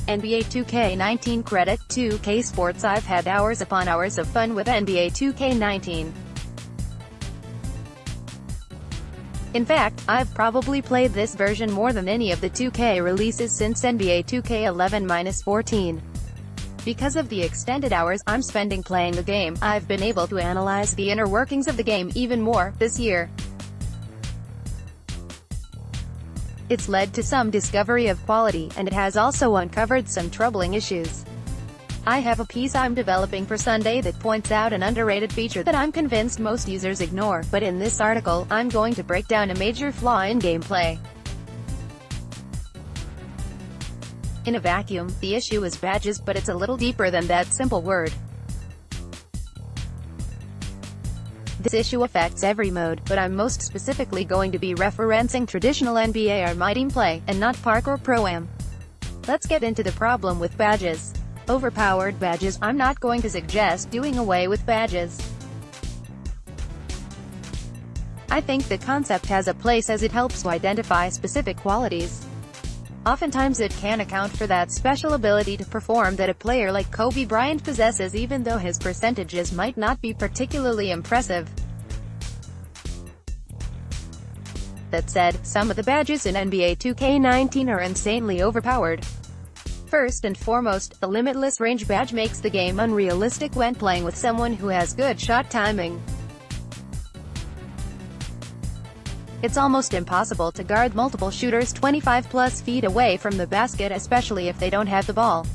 NBA 2K19 credit 2K Sports. I've had hours upon hours of fun with NBA 2K19. In fact, I've probably played this version more than any of the 2K releases since NBA 2K11-14. Because of the extended hours I'm spending playing the game, I've been able to analyze the inner workings of the game even more this year. It's led to some discovery of quality, and it has also uncovered some troubling issues. I have a piece I'm developing for Sunday that points out an underrated feature that I'm convinced most users ignore, but in this article, I'm going to break down a major flaw in gameplay. In a vacuum, the issue is badges, but it's a little deeper than that simple word. This issue affects every mode, but I'm most specifically going to be referencing traditional NBA or My Team play, and not Park or Pro-Am. Let's get into the problem with badges. Overpowered badges. I'm not going to suggest doing away with badges. I think the concept has a place as it helps to identify specific qualities. Oftentimes it can account for that special ability to perform that a player like Kobe Bryant possesses, even though his percentages might not be particularly impressive. That said, some of the badges in NBA 2K19 are insanely overpowered. First and foremost, the Limitless Range badge makes the game unrealistic when playing with someone who has good shot timing. It's almost impossible to guard multiple shooters 25+ feet away from the basket, especially if they don't have the ball.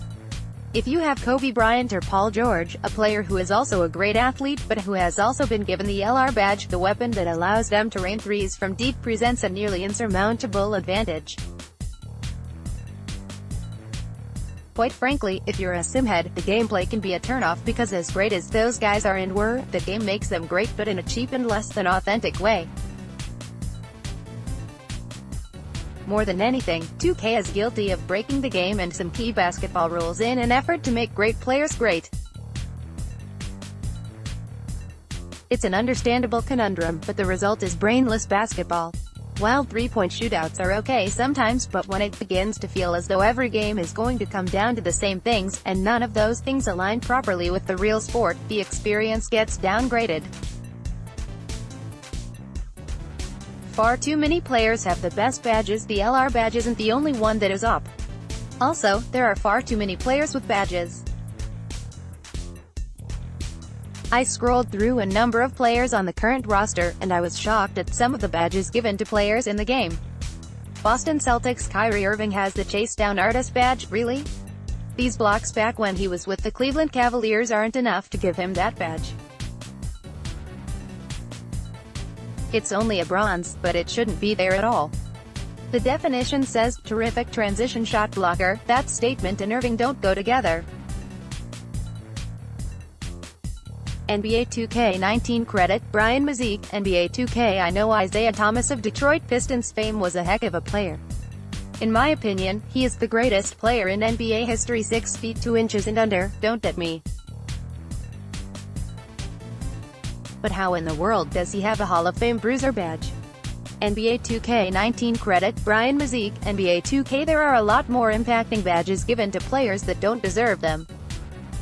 If you have Kobe Bryant or Paul George, a player who is also a great athlete but who has also been given the LR badge, the weapon that allows them to rain threes from deep presents a nearly insurmountable advantage. Quite frankly, if you're a simhead, the gameplay can be a turnoff because as great as those guys are and were, the game makes them great but in a cheap and less than authentic way. More than anything, 2K is guilty of breaking the game and some key basketball rules in an effort to make great players great. It's an understandable conundrum, but the result is brainless basketball. While three-point shootouts are okay sometimes, but when it begins to feel as though every game is going to come down to the same things, and none of those things align properly with the real sport, the experience gets downgraded. Far too many players have the best badges. The LR badge isn't the only one that is up. Also, there are far too many players with badges. I scrolled through a number of players on the current roster, and I was shocked at some of the badges given to players in the game. Boston Celtics Kyrie Irving has the Chase Down Artist badge. Really? These blocks back when he was with the Cleveland Cavaliers aren't enough to give him that badge. It's only a bronze, but it shouldn't be there at all. The definition says, terrific transition shot blocker. That statement and Irving don't go together. NBA 2K19 credit, Brian Mazik, NBA 2K. I know Isaiah Thomas of Detroit Pistons fame was a heck of a player. In my opinion, he is the greatest player in NBA history. 6 feet 2 inches and under, don't at me. But how in the world does he have a Hall of Fame bruiser badge? NBA 2K19 credit, Brian Mazik, NBA 2K. There are a lot more impacting badges given to players that don't deserve them.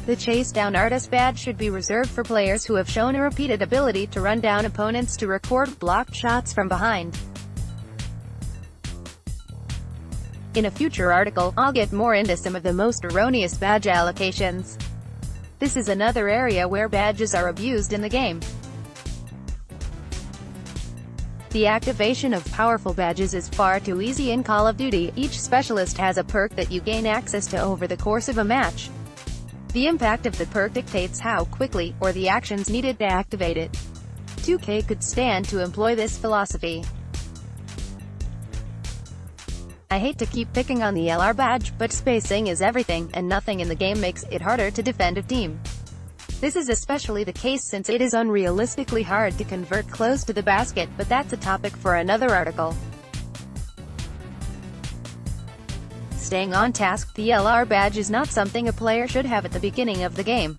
The Chase Down Artist badge should be reserved for players who have shown a repeated ability to run down opponents to record blocked shots from behind. In a future article, I'll get more into some of the most erroneous badge allocations. This is another area where badges are abused in the game. The activation of powerful badges is far too easy in Call of Duty. Each specialist has a perk that you gain access to over the course of a match. The impact of the perk dictates how quickly, or the actions needed to activate it. 2K could stand to employ this philosophy. I hate to keep picking on the LR badge, but spacing is everything, and nothing in the game makes it harder to defend a team. This is especially the case since it is unrealistically hard to convert close to the basket, but that's a topic for another article. Staying on task, the LR badge is not something a player should have at the beginning of the game.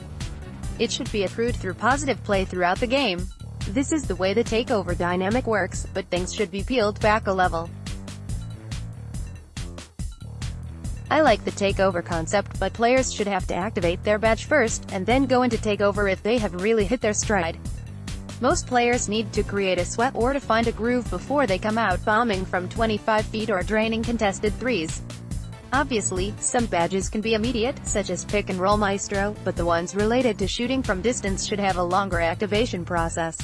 It should be accrued through positive play throughout the game. This is the way the takeover dynamic works, but things should be peeled back a level. I like the takeover concept, but players should have to activate their badge first, and then go into takeover if they have really hit their stride. Most players need to create a sweat or to find a groove before they come out bombing from 25 feet or draining contested threes. Obviously, some badges can be immediate, such as Pick and Roll Maestro, but the ones related to shooting from distance should have a longer activation process.